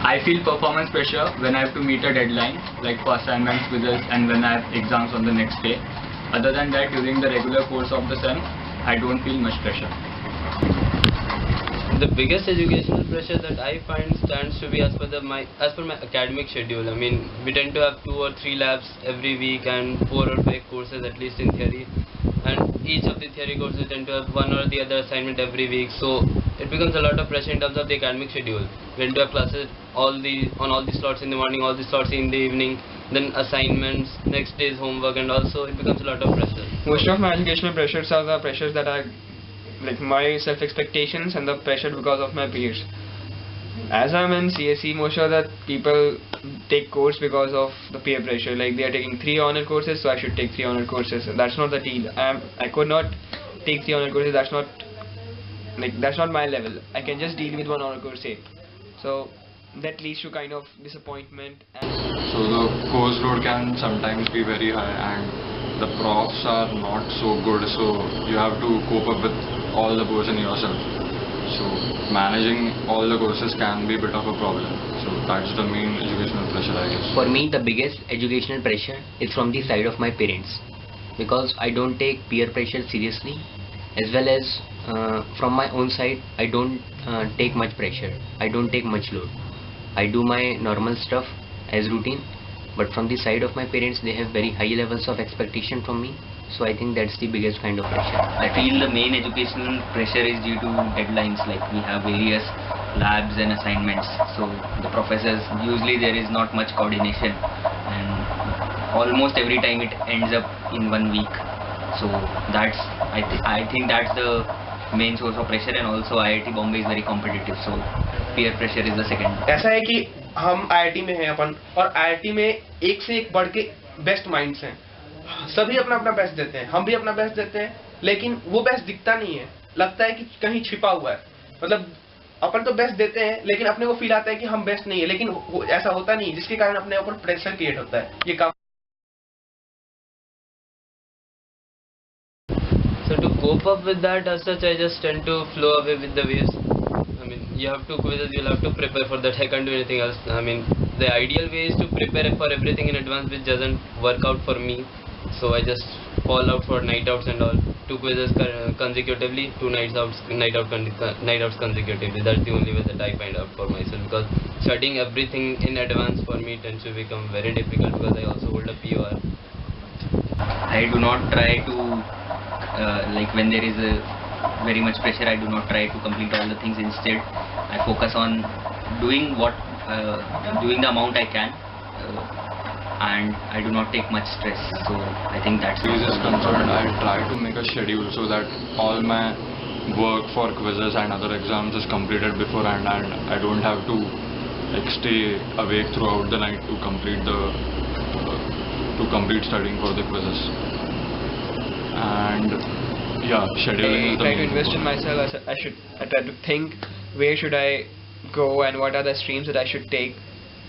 I feel performance pressure when I have to meet a deadline, like for assignments, quizzes, and when I have exams on the next day. Other than that, during the regular course of the sem, I don't feel much pressure. The biggest educational pressure that I find stands to be as per my academic schedule. I mean, we tend to have 2 or 3 labs every week and 4 or 5 courses at least in theory. And each of the theory courses tend to have one or the other assignment every week. So it becomes a lot of pressure in terms of the academic schedule. We tend to have classes on all the slots in the morning, all the slots in the evening, then assignments, next day's homework, and also it becomes a lot of pressure. Most of my educational pressures are the pressures that are like my self-expectations and the pressure because of my peers. As I'm in CSE, most of the people take course because of the peer pressure. Like they are taking 3 honor courses, so I should take 3 honor courses. That's not the deal. I could not take 3 honor courses. That's not my level. I can just deal with 1 honor course A. So that leads to kind of disappointment. So the course load can sometimes be very high, and the profs are not so good. So you have to cope up with all the portion yourself. So managing all the courses can be a bit of a problem. So that's the main educational pressure, I guess. For me, the biggest educational pressure is from the side of my parents, because I don't take peer pressure seriously, as well as from my own side I don't take much pressure. I don't take much load. I do my normal stuff as routine, but from the side of my parents, they have very high levels of expectation from me. So I think that's the biggest kind of pressure. I feel the main educational pressure is due to deadlines, like we have various labs and assignments. So the professors, usually there is not much coordination, and almost every time it ends up in 1 week. So that's I think that's the main source of pressure, and also IIT Bombay is very competitive, so peer pressure is the second. ऐसा है कि हम IIT में हैं अपन, और IIT में एक से एक बढ़ के बेस्ट माइंड्स हैं. सभी अपना अपना बेस्ट देते हैं, हम भी अपना बेस्ट देते हैं, लेकिन वो बेस्ट दिखता नहीं है, लगता है कि कहीं छिपा हुआ है. मतलब अपन तो बेस्ट देते हैं, लेकिन अपने को फील आता है कि हम बेस्ट नहीं है, लेकिन ऐसा होता नहीं, जिसके कारण अपने ऊपर प्रेशर क्रिएट होता है. ये काम. So to cope up with that, as such, I just tend to flow away with the waves. I mean, you have to quizzes, you'll have to prepare for that. I can't do anything else. I mean, the ideal way is to prepare for everything in advance, which doesn't work out for me. So I just fall out for night outs and all. 2 quizzes consecutively, 2 night outs consecutively. That's the only way that I find out for myself, because studying everything in advance for me tends to become very difficult, because I also hold a POR. I do not try to like when there is a very much pressure, I do not try to complete all the things. Instead, I focus on doing doing the amount I can, and I do not take much stress. So I think that's As is concerned, I try to make a schedule so that all my work for quizzes and other exams is completed beforehand, and I don't have to like stay awake throughout the night to complete studying for the quizzes. And yeah, scheduling is the I try to main invest in goal. myself. I try to think where should I go and what are the streams that I should take.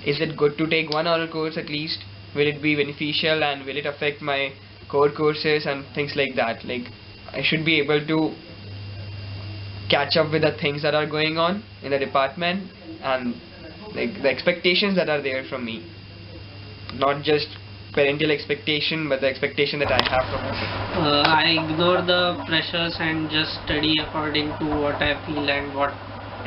Is it good to take 1 hour course at least? Will it be beneficial, and will it affect my core courses and things like that? Like I should be able to catch up with the things that are going on in the department, and like the expectations that are there from me. Not just parental expectation, but the expectation that I have from myself. I ignore the pressures and just study according to what I feel and what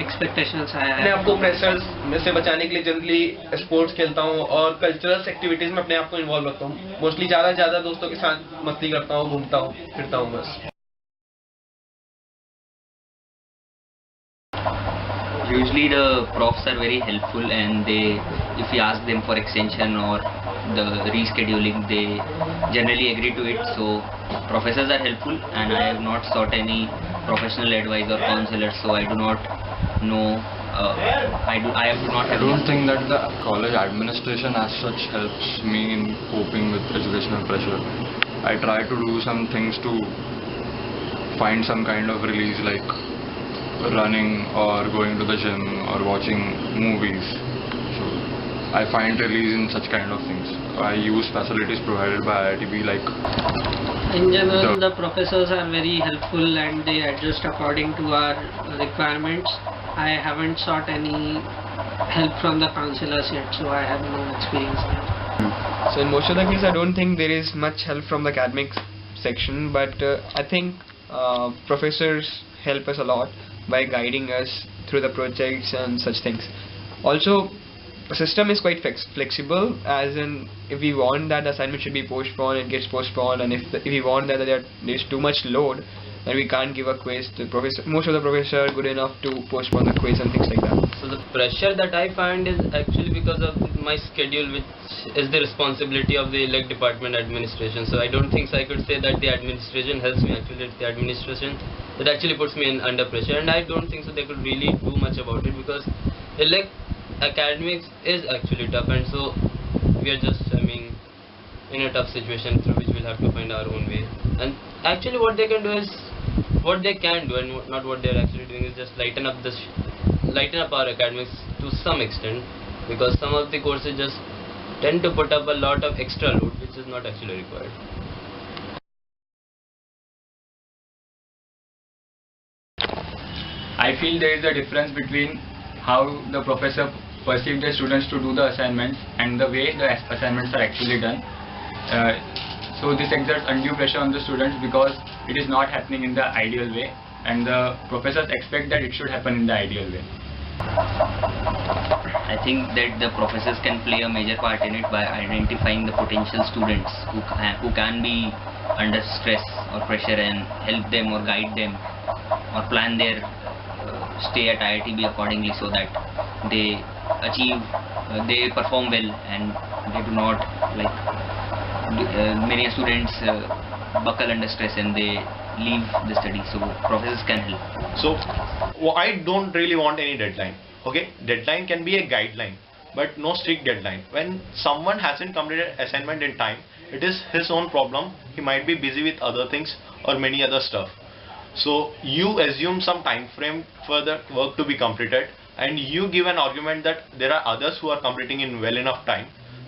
expectations I have. अपने आप को pressures में से बचाने के लिए generally sports खेलता हूँ और कल्चरल एक्टिविटीज में अपने आप को इन्वॉल्व रखता हूँ. मोस्टली ज़्यादा दोस्तों के साथ मस्ती करता हूँ, घूमता हूँ, फिरता हूँ बस. Usually the profs are very helpful, and they, if you ask them for extension or the rescheduling, they generally agree to it. So professors are helpful, and I have not sought any professional advice or counselor, so I do not know. I don't think that the college administration as such helps me in coping with educational pressure. I try to do some things to find some kind of release, like running or going to the gym or watching movies. So I find release in such kind of things. I use facilities provided by IITB, like in general the professors are very helpful and they adjust according to our requirements. I haven't sought any help from the counselors yet, so I have no experience there. So in most of the cases, I don't think there is much help from the academic section, but I think professors help us a lot by guiding us through the projects and such things. Also, the system is quite flexible, as in if we want that the assignment should be postponed, it gets postponed, and if we want that there is too much load, then we can't give a quiz. Most of the professors are good enough to postpone the quiz and things like that. So the pressure that I find is actually because of my schedule, which is the responsibility of the elect department administration. So I don't think so I could say that the administration helps me. Actually, it's the administration that actually puts me under pressure, and I don't think so they could really do much about it, because elect academics is actually tough, and so we are just, I mean, in a tough situation through which we'll have to find our own way. And actually what they can do is what they can do, and not what they're actually doing, is just lighten up our academics to some extent, because some of the courses just tend to put up a lot of extra load which is not actually required. I feel there is a difference between how the professor perceives the students to do the assignments and the way the assignments are actually done. So this exerts undue pressure on the students because it is not happening in the ideal way, and the professors expect that it should happen in the ideal way. I think that the professors can play a major part in it by identifying the potential students who can be under stress or pressure, and help them or guide them or plan their stay at IITB accordingly, so that they they perform well and they do not, like many students buckle under stress and they leave the study. So professors can help. So I don't really want any deadline. Okay, deadline can be a guideline, but no strict deadline. When someone hasn't completed assignment in time, it is his own problem. He might be busy with other things or many other stuff. So you assume some time frame for the work to be completed, and you give an argument that there are others who are completing in well enough time.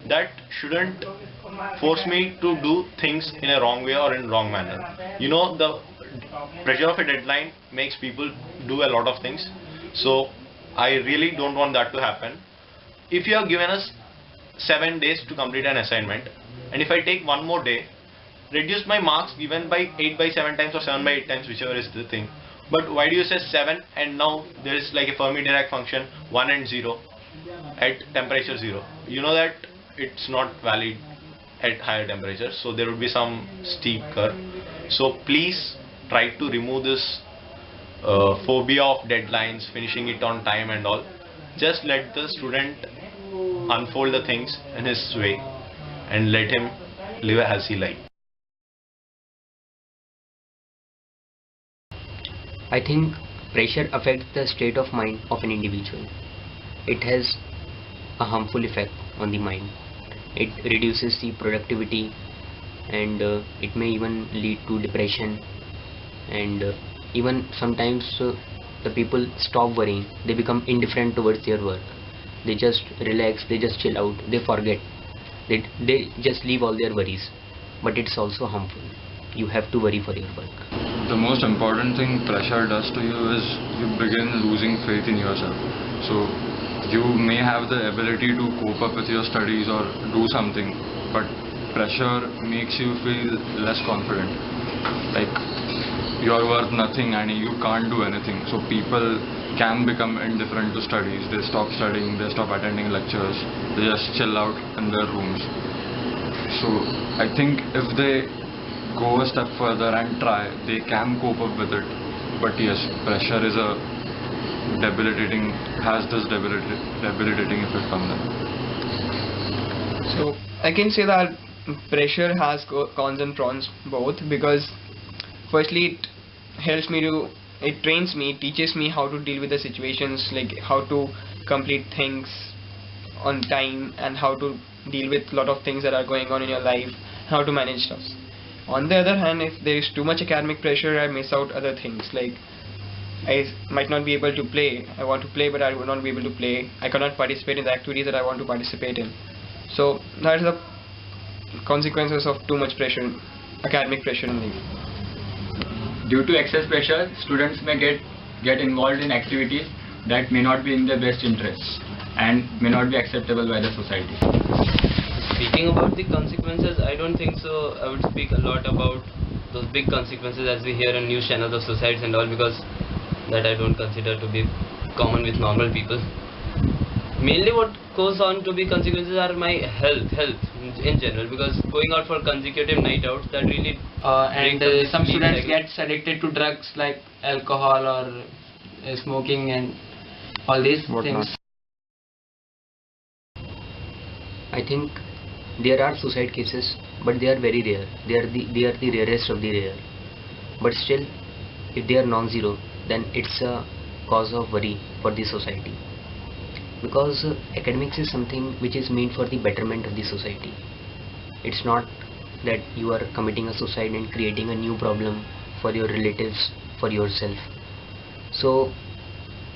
That shouldn't force me to do things in a wrong way or in wrong manner. You know, the pressure of a deadline makes people do a lot of things. So I really don't want that to happen. If you have given us 7 days to complete an assignment, and if I take one more day, reduce my marks given by 8 by 7 times or 7 by 8 times, whichever is the thing. But why do you say 7 and now there is like a Fermi-Dirac function 1 and 0 at temperature 0? You know that it's not valid at higher temperatures, so there would be some steep curve. So please try to remove this phobia of deadlines, finishing it on time and all. Just let the student unfold the things in his way and let him live as he likes. I think pressure affects the state of mind of an individual. It has a harmful effect on the mind. It reduces the productivity, and it may even lead to depression, and even sometimes the people stop worrying. They become indifferent towards their work. They just relax, they just chill out, they forget. They just leave all their worries. But it's also harmful. You have to worry for your work. The most important thing pressure does to you is you begin losing faith in yourself. So you may have the ability to cope up with your studies or do something, but pressure makes you feel less confident. Like you're worth nothing and you can't do anything. So people can become indifferent to studies. They stop studying, they stop attending lectures, they just chill out in their rooms. So I think if they go a step further and try, they can cope up with it. But yes, pressure is has this debilitating effect on them. So I can say that pressure has cons and pros both, because firstly it trains me, it teaches me how to deal with the situations, like how to complete things on time and how to deal with a lot of things that are going on in your life, how to manage stuff. On the other hand, if there is too much academic pressure, I miss out other things, like I might not be able to play. I want to play, but I will not be able to play. I cannot participate in the activities that I want to participate in. So that is the consequences of too much pressure, academic pressure in life. Due to excess pressure, students may get involved in activities that may not be in their best interests, and may not be acceptable by the society. Speaking about the consequences, I don't think so. I would speak a lot about those big consequences as we hear on news channels of suicides and all, because that I don't consider to be common with normal people. Mainly what goes on to be consequences are my health in general, because going out for consecutive night outs, that really Some sleep students cycle. get addicted to drugs like alcohol or smoking and all these things. I think there are suicide cases, but they are very rare. They are the rarest of the rare. But still, if they are non-zero, then it's a cause of worry for the society. Because academics is something which is meant for the betterment of the society. It's not that you are committing a suicide and creating a new problem for your relatives, for yourself. So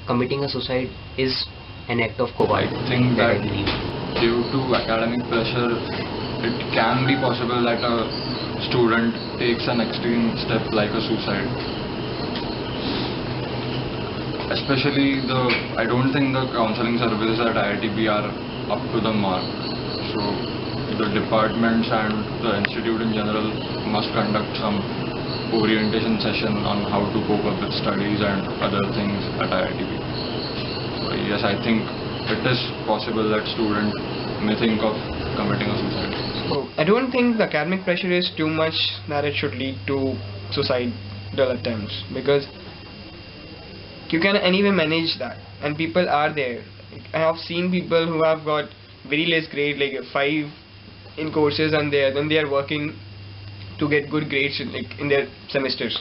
committing a suicide is an act of I cowardice. think that I believe. due to academic pressure, it can be possible that a student takes an extreme step like a suicide. Especially I don't think the counseling services at IITB are up to the mark. So the departments and the institute in general must conduct some orientation session on how to cope up with studies and other things at IITB. So yes, I think it is possible that student may think of committing a suicide. So I don't think the academic pressure is too much that it should lead to suicidal attempts, because you can anyway manage that, and people are there. I have seen people who have got very less grade, like 5 in courses, and then they are working to get good grades in their semesters.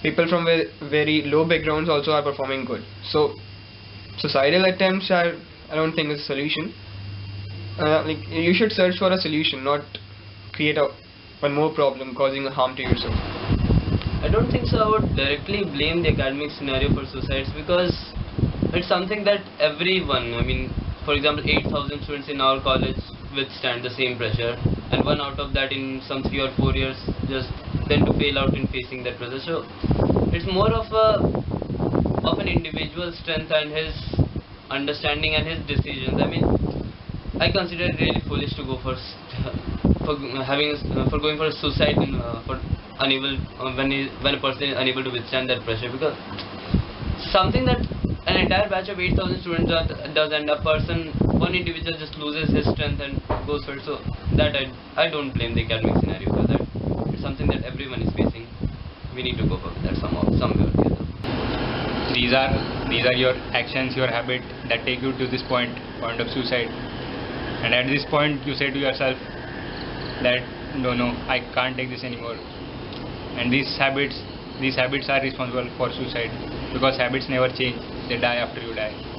People from very low backgrounds also are performing good. So suicidal attempts are, I don't think, is a solution. You should search for a solution, not create one more problem causing harm to yourself. I don't think so I would directly blame the academic scenario for suicides, because it's something that everyone, for example 8,000 students in our college withstand the same pressure, and one out of that in some 3 or 4 years just tend to fail out in facing that pressure. So it's more of an individual strength and his understanding and his decisions. I consider it really foolish to go for going for a suicide when a person is unable to withstand that pressure, because something that an entire batch of 8,000 students does, and one individual just loses his strength and goes for it. So that I don't blame the academic scenario for that. It's something that everyone is facing. We need to cope up with that somehow, some way or the other. These are your actions, your habit that take you to this point of suicide. And at this point you say to yourself that no, I can't take this anymore. And these habits are responsible for suicide, because habits never change, they die after you die.